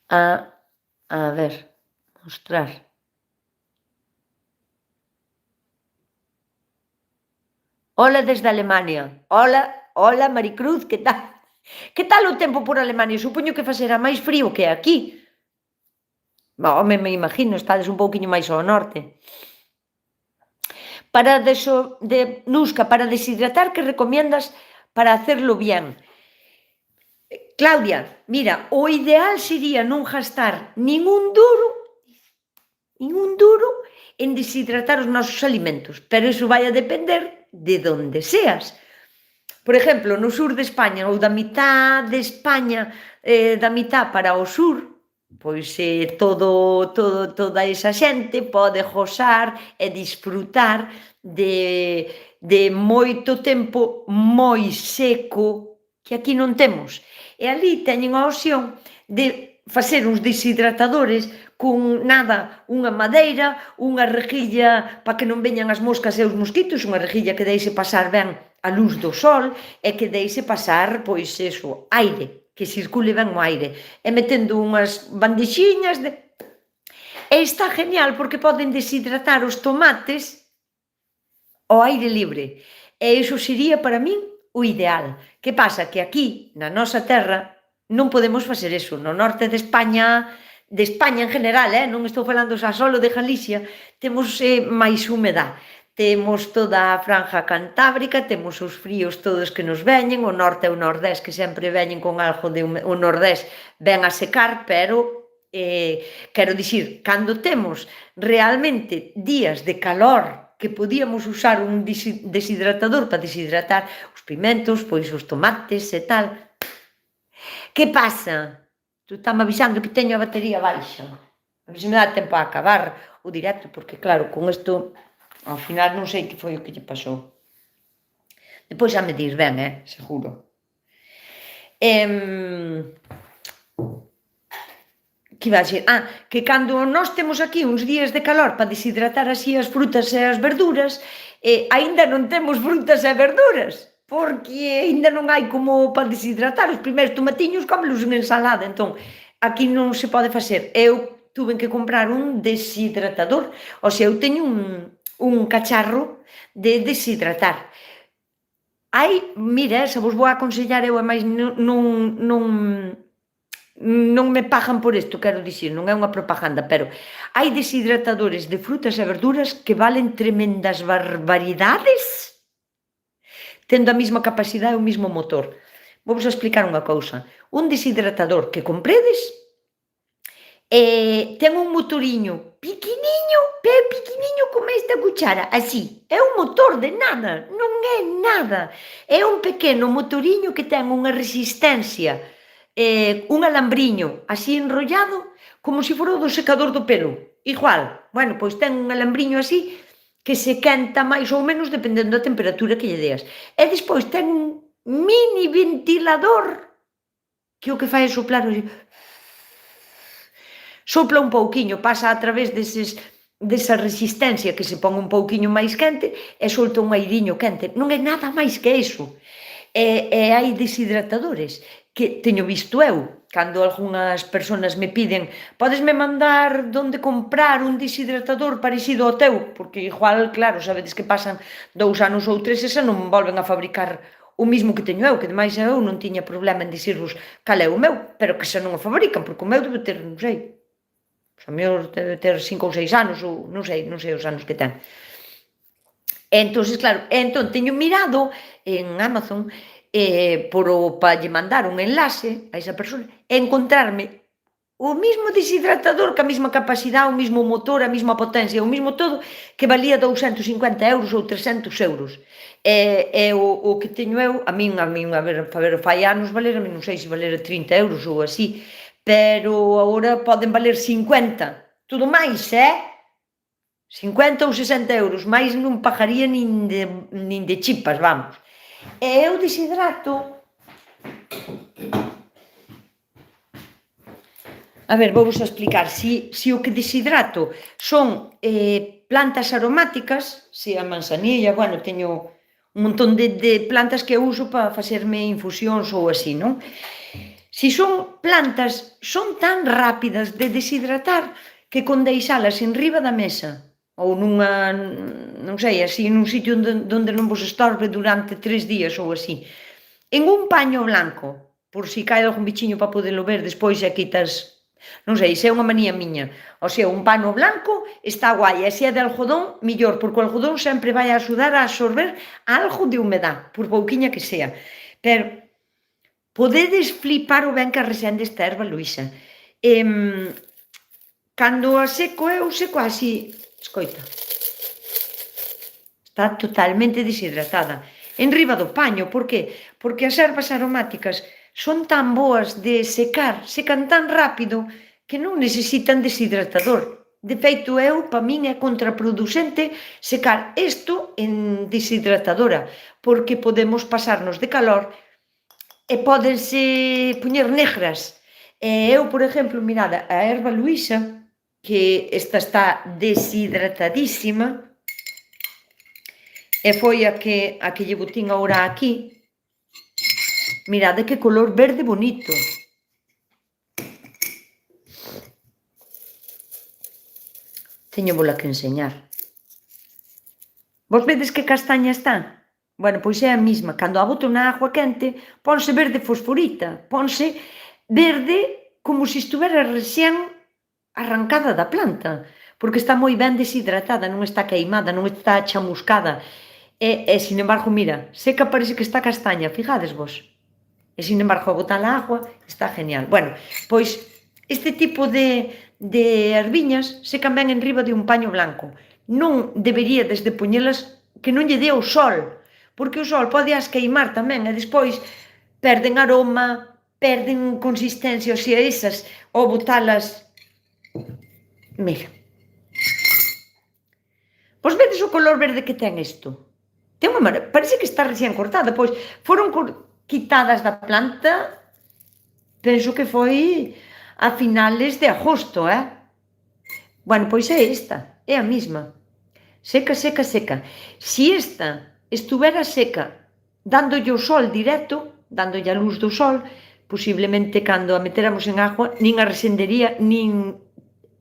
A ver, mostrar. Hola desde Alemania. Hola Maricruz, que tal? Que tal o tempo por Alemania? Supoño que facerá máis frío que aquí. Home, me imagino, estades un pouquiño máis ao norte. Nusca, para deshidratar, que recomiendas para hacerlo bien? Claudia, mira, o ideal sería non gastar nin un duro en deshidratar os nosos alimentos, pero iso vai a depender de onde seas. Por exemplo, no sur de España ou da mitad de España, da mitad para o sur, pois toda esa xente pode gozar e disfrutar de moito tempo moi seco que aquí non temos. E ali teñen a opción de facer uns deshidratadores con unha madeira, unha rejilla para que non veñan as moscas e os mosquitos, unha rejilla que deixe pasar ben a luz do sol e que deixe pasar, pois eso, aire, que circule ben o aire. E metendo unhas bandexiñas E está genial porque poden deshidratar os tomates ao aire libre. E iso sería para min o ideal. Que pasa? Que aquí, na nosa terra, non podemos facer eso. No norte de España en general, non estou falando xa solo de Galicia, temos máis humedá. Temos toda a franja cantábrica, temos os fríos todos que nos veñen, o norte e o nordés que sempre veñen con algo o nordés ven a secar, pero quero dicir, cando temos realmente días de calor que podíamos usar un deshidratador para deshidratar os pimentos, pois os tomates e tal. Que pasa? Tú estame avisando que teño a batería baixa. A ver se me dá tempo a acabar o directo, porque claro, con isto, ao final non sei que foi o que lle pasou. Depois xa me dis ben, seguro. Que iba a dicir? Que cando nós temos aquí uns días de calor para deshidratar así as frutas e as verduras, aínda non temos frutas e verduras, porque aínda non hai como para deshidratar. Os primeiros tomatiños cómelos en ensalada, entón aquí non se pode facer. Eu tuve que comprar un deshidratador, o sea, eu teño un cacharro de deshidratar. Mira, se vos vou aconsellar eu, e máis non me pagan por isto, quero dicir, non é unha propaganda, pero hai deshidratadores de frutas e verduras que valen tremendas barbaridades tendo a mesma capacidade e o mesmo motor. Vou vos explicar unha cousa. Un deshidratador que compredes ten un motoriño piquiniño, pero piquiniño como esta cuchara, así. É un motor de nada, non é nada. É un pequeno motoriño que ten unha resistencia, un alambriño así enrollado, como se fora o do secador do pelo. Igual, bueno, pois ten un alambriño así que se quenta máis ou menos dependendo da temperatura que lle deas. E despois ten un mini ventilador que o que fai é soplar o sopla un pouquiño, pasa a través desa resistencia que se pon un pouquiño máis quente e solta un airiño quente. Non é nada máis que iso. E hai deshidratadores que teño visto eu, cando algunhas persoas me piden podesme mandar donde comprar un deshidratador parecido ao teu, porque igual, claro, sabedes que pasan 2 anos ou 3 e xa non volven a fabricar o mismo que teño eu, que demais eu non tiña problema en dicirvos cal é o meu, pero que xa non o fabrican, porque o meu debe ter, non sei, a mellor debe ter 5 ou 6 anos, ou non sei os anos que ten. Entonces, claro, entón teño mirado en Amazon para lle mandar un enlace a esa persona e encontrarme o mismo deshidratador, que a mesma capacidade, o mesmo motor, a mesma potencia, o mesmo todo, que valía 250 euros ou 300 euros. E o que teño eu, a min, a ver, fai anos valera, non sei se valera 30 euros ou así, pero agora poden valer 50. Tudo máis, 50 ou 60 euros, máis non pagaría nin de chipas, vamos. E eu deshidrato. A ver, vou-vos explicar. Si o que deshidrato son plantas aromáticas, se a manzanilla, bueno, teño un montón de plantas que uso para facerme infusións ou así, non? Si son plantas, son tan rápidas de deshidratar que con deixalas en riba da mesa ou nunha, non sei, así, nun sitio onde non vos estorbe durante 3 días ou así, en un paño blanco, por si cae algún bichiño para podelo ver despois e quitas, non sei, se é unha manía miña, o sea, un pano blanco está guai, e se é de algodón, millor, porque o algodón sempre vai a axudar a absorber algo de humedad, por pouquiña que sea, pero podedes flipar o ben que arresende esta erva, Luísa. Cando a seco eu, seco así, escoita, está totalmente deshidratada. Enriba do paño, por que? Porque as ervas aromáticas son tan boas de secar, secan tan rápido que non necesitan deshidratador. De feito, para min é contraproducente secar isto en deshidratadora, porque podemos pasarnos de calor e pódense poñer negras. Eu, por exemplo, mirada, a erva Luísa, que esta está deshidratadísima, e foi a que lle botín agora aquí. Mirade que color verde bonito. Teñovola que enseñar. Vos vedes que castaña está? Bueno, pois é a mesma. Cando a boto na agua quente, ponse verde fosforita. Ponse verde como se estuvera recién arrancada da planta, porque está moi ben deshidratada, non está queimada, non está chamuscada. E sin embargo, mira, seca parece que está castaña, fijades vos. E sin embargo, a botar a agua está genial. Bueno, pois este tipo de erviñas secan ben en riba de un paño blanco. Non deberíades de poñelas que non lle dé o sol, porque o sol pode as queimar tamén e despois perden aroma, perden consistencia, ou sea, esas, ou botalas. Mira. Vos vedes o color verde que ten isto? Ten unha parece que está recién cortada, pois foron quitadas da planta, penso que foi a finales de agosto, Bueno, pois é esta, é a mesma. Seca, seca, seca. Si esta estuvera seca, dándolle o sol directo, dándolle a luz do sol, posiblemente cando a metéramos en agua, nin a resendería, nin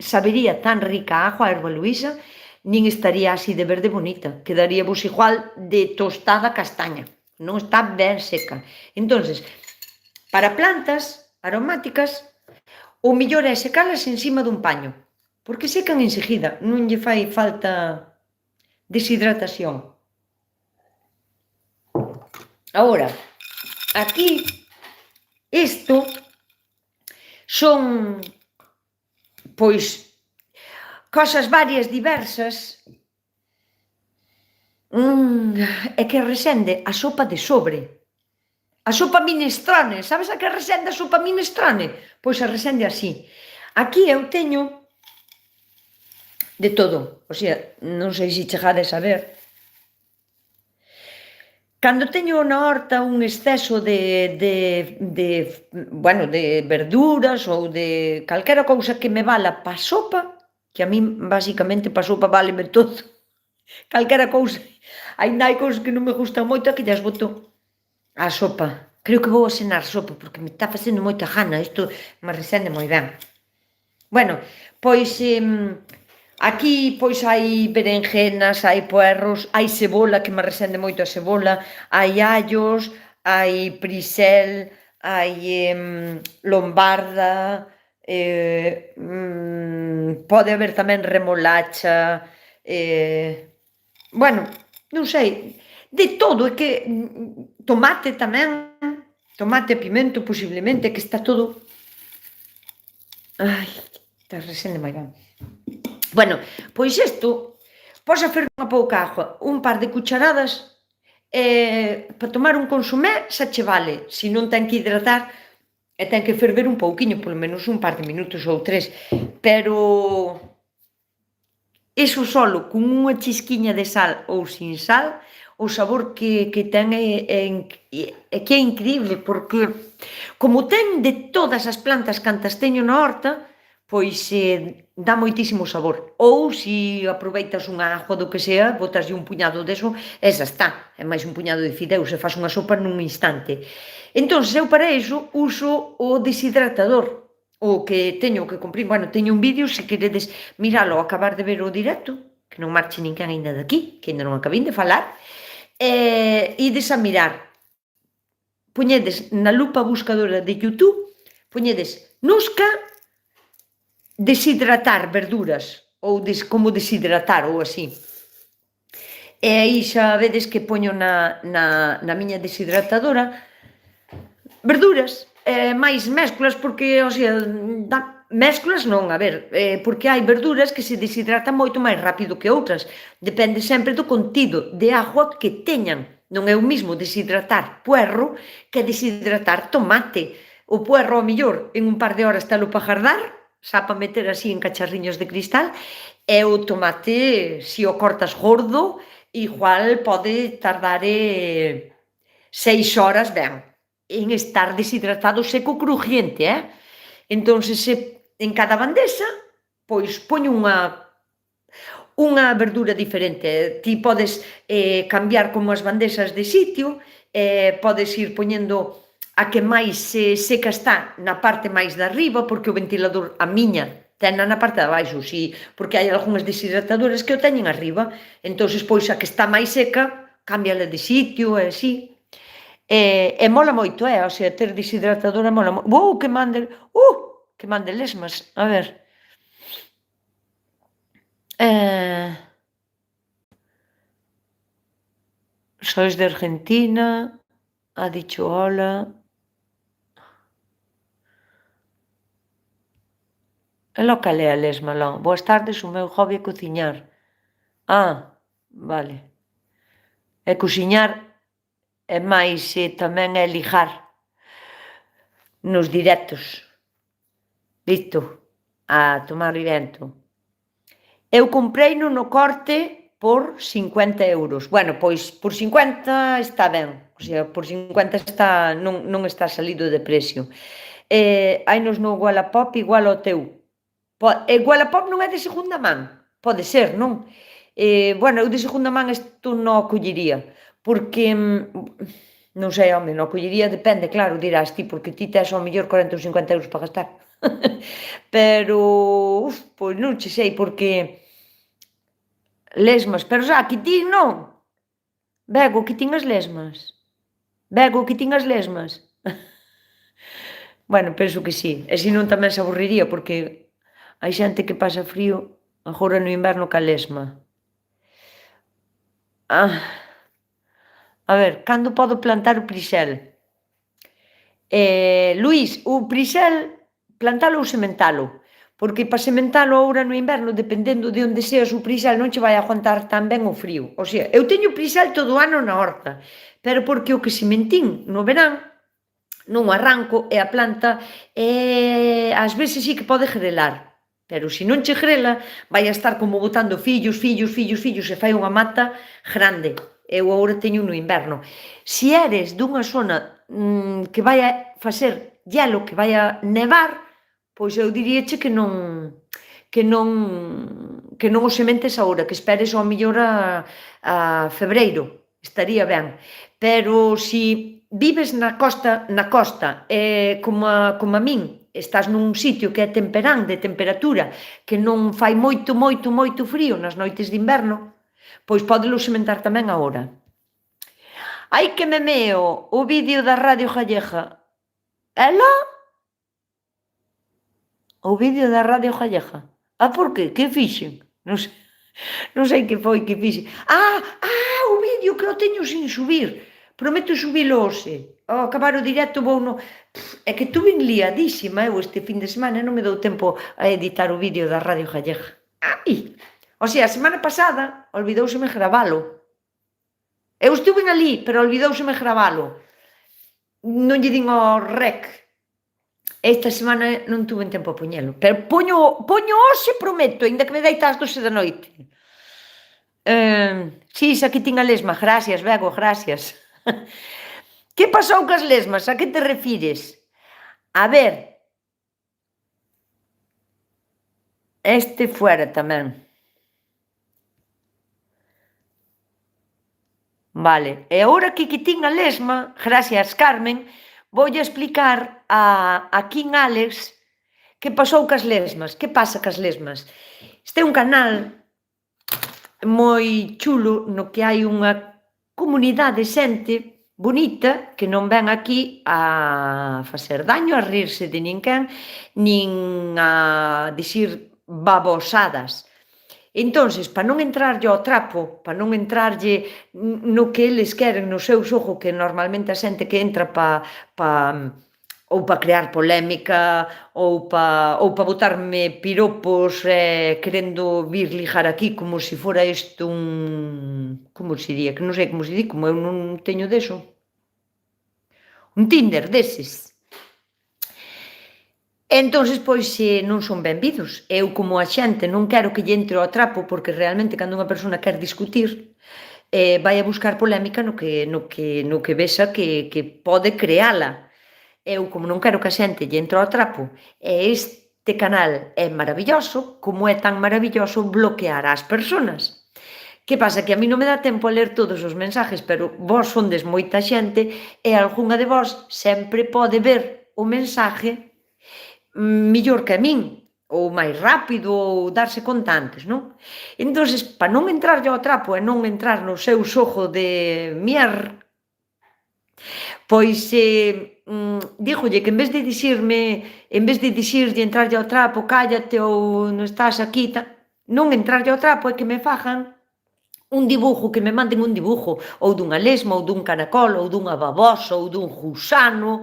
sabería tan rica a agua, a erva Luísa, nin estaría así de verde bonita. Quedaríamos igual de tostada castaña. Non está ben seca. Entonces, para plantas aromáticas, o mellor é secalas encima dun paño, porque secan enseguida, non lle fai falta deshidratación. Agora, aquí, isto son, pois, cosas varias, diversas. É que resende a sopa de sobre. A sopa minestrone, sabes a que resende a sopa minestrone? Pois a resende así. Aquí eu teño de todo, o sea, non sei se chegades a ver. Cando teño na horta un exceso bueno, de verduras ou de calquera cousa que me vala pa sopa, que a min basicamente pa sopa váleme todo, calquera cousa, aínda hai cousas que non me gustan moito e que llas boto á sopa. Creo que vou a cenar sopa porque me está facendo moita gana, isto me resende moi ben. Bueno, pois aquí pois hai berenjenas, hai puerros, hai cebola, que me resende moito a cebola, hai allos, hai brisel, hai lombarda, pode haber tamén remolacha, bueno, non sei, de todo, é que tomate tamén, tomate e pimento posiblemente, que está todo. Ai, está resende moi ben. Bueno, pois isto, pos a ferver unha pouca auga, un par de cucharadas, para tomar un consomé xa che vale, se non ten que hidratar e ten que ferver un pouquiño, polo menos un par de minutos ou 3, pero iso solo con unha chisquiña de sal ou sin sal, o sabor que ten é que é incrible, porque como ten de todas as plantas cantas teño na horta, pois dá moitísimo sabor. Ou se aproveitas unha agua do que sea, botaslle un puñado deso e xa está. É máis un puñado de fideus e faz unha sopa nun instante. Entón, eu para iso uso o deshidratador, o que teño que cumprir. Bueno, teño un vídeo, se queredes miralo, acabar de ver o directo, que non marche ninguén aínda daqui, que aínda non acabín de falar, ides a mirar. Poñedes na lupa buscadora de YouTube, poñedes Nusca deshidratar verduras ou como deshidratar ou así. E aí xa vedes que poño na miña deshidratadora verduras, máis mézclas porque, o sea, mézclas non, a ver, porque hai verduras que se deshidratan moito máis rápido que outras. Depende sempre do contido de agua que teñan. Non é o mismo deshidratar puerro que deshidratar tomate. O puerro, ao millor, en un par de horas telo para gardar, xa para meter así en cacharriños de cristal, e o tomate, se o cortas gordo, igual pode tardar 6 horas, ben, en estar deshidratado, seco, crujiente, entón, en cada bandexa, pois poño unha verdura diferente. Ti podes cambiar como as bandexas de sitio, podes ir poñendo a que máis seca está na parte máis de arriba, porque o ventilador, a miña, tena na parte de abaixo, si, porque hai algunhas deshidratadoras que o teñen arriba, entón, pois a que está máis seca, cámbiala de sitio, e así. E mola moito, o sea, ter deshidratadora mola moito. Que mande lesmas, a ver. Sois de Argentina, ha dicho hola. E lo cal é a lesma, lo? Boas tardes, o meu hobby é cociñar. Ah, vale. E cociñar e máis tamén é ligar nos directos. Listo, a tomar vento. Eu compreino no Corte por 50 euros. Bueno, pois por 50 está ben, o sea, por 50 está, non está salido de precio. Hainos no Wallapop igual ao teu. Wallapop non é de segunda man? Pode ser, non? Bueno, eu de segunda man isto non o collería, porque, non sei, home, non o collería, depende, claro, dirás ti, porque ti tes ao mellor 40 ou 50 euros para gastar. Pero, pois non che sei, porque lesmas, pero xa, que ti non. Bego, que tin as lesmas. Bego, que tin as lesmas. Bueno, penso que sí, e se non tamén se aburriría, porque hai xente que pasa frío agora no inverno ca lesma. A ver, cando podo plantar o prixel? Luís, o prixel, plantalo ou sementalo? porque para sementalo agora no inverno, dependendo de onde seas o prisal, non che vai aguantar tan ben o frío. O sea, eu teño prisal todo o ano na horta, pero porque o que sementín no verán non o arranco e a planta ás veces sí que pode grelar, pero se non che grela vai a estar como botando fillos, fillos, fillos, fillos e fai unha mata grande. Eu agora teño no inverno. Se eres dunha zona que vai a facer hielo, que vai a nevar, pois eu diríache que non o sementes agora, que esperes ao mellor a febreiro, estaría ben. Pero si vives na costa, como a min, estás nun sitio que é temperán, de temperatura, que non fai moito, moito, moito frío nas noites de inverno, pois pódelo sementar tamén agora. Hai que me meo o vídeo da Radio Gallega. Ela? O vídeo da Radio Gallega. Por qué? Que fixen? Non sei que foi que fixen. O vídeo que o teño sin subir. Prometo subilo hoxe. Ao acabar o directo vou no... É que tuve liadísima eu este fin de semana e non me dou tempo a editar o vídeo da Radio Gallega. O sea, a semana pasada olvidouseme gravalo. Eu estuve ali, pero olvidouseme gravalo. Non lle din ao rec. Esta semana non tuve tempo a poñelo, pero poño hoxe, prometo, aínda que me deita ás 12 da noite. Si, aquí tin a lesma, gracias, Bego, gracias. Que pasou cas lesmas? A que te refires? A ver, este fuera tamén. Vale, e agora que tin a lesma, gracias, Carmen, voulle explicar a King Alex que pasou cas lesmas, que pasa cas lesmas. Este é un canal moi chulo no que hai unha comunidade de xente bonita que non ven aquí a facer daño, a rirse de ninguén, nin a dicir babosadas. Entonces, para non entrarlle ao trapo, para non entrarlle no que eles queren, no seu xogo, que normalmente a xente que entra ou para crear polémica, ou pa botarme piropos, querendo vir ligar aquí como se fora isto como se diría, que non sei como se di, como eu non teño deso. Un Tinder deses. Entonces, pois, non son benvidos. Eu, como a xente, non quero que lle entre ao trapo, porque realmente, cando unha persona quer discutir, vai a buscar polémica no que vexa que pode creala. Eu, como non quero que a xente lle entre ao trapo, e este canal é maravilloso, como é tan maravilloso bloquear ás persoas. Que pasa? Que a mí non me dá tempo a ler todos os mensajes, pero vós sondes moita xente e algunha de vós sempre pode ver o mensaje millor que a min, ou máis rápido, ou darse conta antes, non? Entonces, para non entrarlle ao trapo e non entrar no seu xogo de pois dígolle que en vez de dicirlle entrarlle ao trapo, cállate ou non estás aquí, non entrarlle ao trapo e que me fagan un dibujo, que me manden un dibujo, ou dunha lesma, ou dun caracol, ou dunha babosa, ou dun gusano,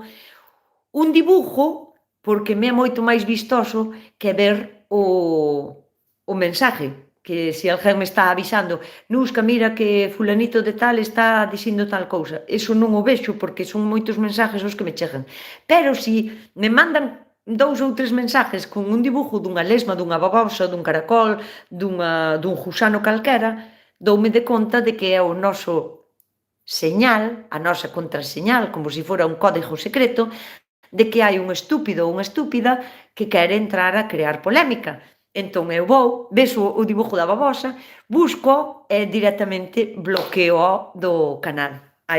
un dibujo, porque me é moito máis vistoso que ver o mensaje, que se alguén me está avisando, Nusca, mira que fulanito de tal está dicindo tal cousa, eso non o vexo porque son moitos mensajes os que me chegan, pero se me mandan 2 ou 3 mensajes con un dibujo dunha lesma, dunha babosa, dun caracol, dun gusano calquera, doume de conta de que é o noso señal, a nosa contraseñal, como se fora un código secreto, de que hai un estúpido ou unha estúpida que quere entrar a crear polémica. Entón eu vou, vexo o dibujo da babosa, busco e directamente bloqueo do canal a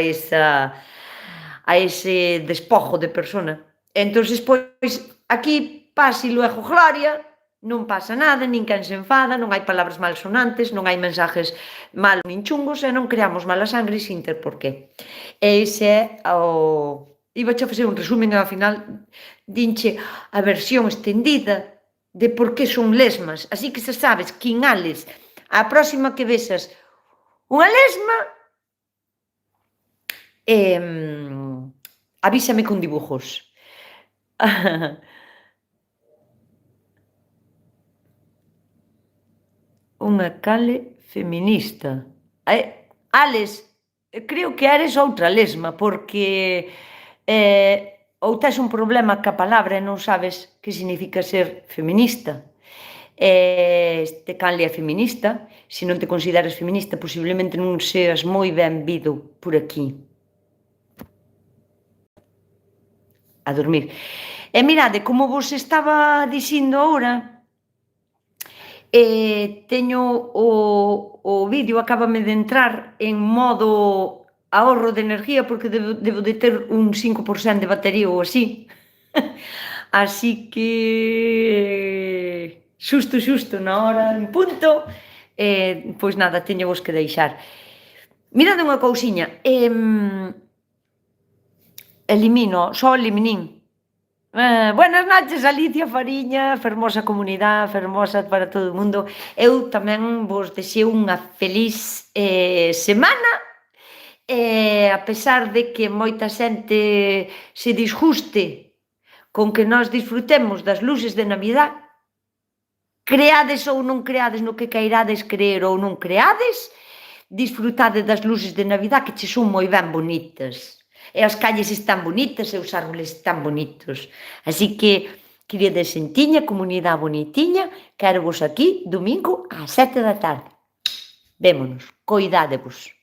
ese despojo de persona. Entón, pois, aquí pasa e luego gloria, non pasa nada, nin quen se enfada, non hai palabras malsonantes, non hai mensajes malos nin chungos e non creamos mala sangre sin ter porqué. E ese é o... Ibache a facer un resumen e ao final dinche a versión extendida de por que son lesmas. Así que xa sabes, quinales, a próxima que vexas unha lesma, avísame con dibujos. unha cale feminista. Ales, creo que eres outra lesma, porque ou tes un problema ca palabra e non sabes que significa ser feminista. Este canle é feminista, se non te consideras feminista, posiblemente non seas moi ben vido por aquí. A dormir. E mirade, como vos estaba dicindo agora, teño o vídeo, acábame de entrar en modo ahorro de energía, porque debo de ter un 5% de batería ou así. Así que xusto na hora en punto, pois nada, teño vos que deixar. Mirade unha cousiña, só eliminín. Buenas noches, Alicia Fariña, fermosa comunidade, fermosa para todo o mundo. Eu tamén vos deseo unha feliz semana, a pesar de que moita xente se disguste con que nós disfrutemos das luces de Navidad, creades ou non creades no que queirades creer ou non creades, disfrutade das luces de Navidad que che son moi ben bonitas. E as calles están bonitas e os árboles están bonitos. Así que, querida xentiña, comunidade bonitiña, quero vos aquí, domingo, ás 7 da tarde. Vémonos, coidádevos.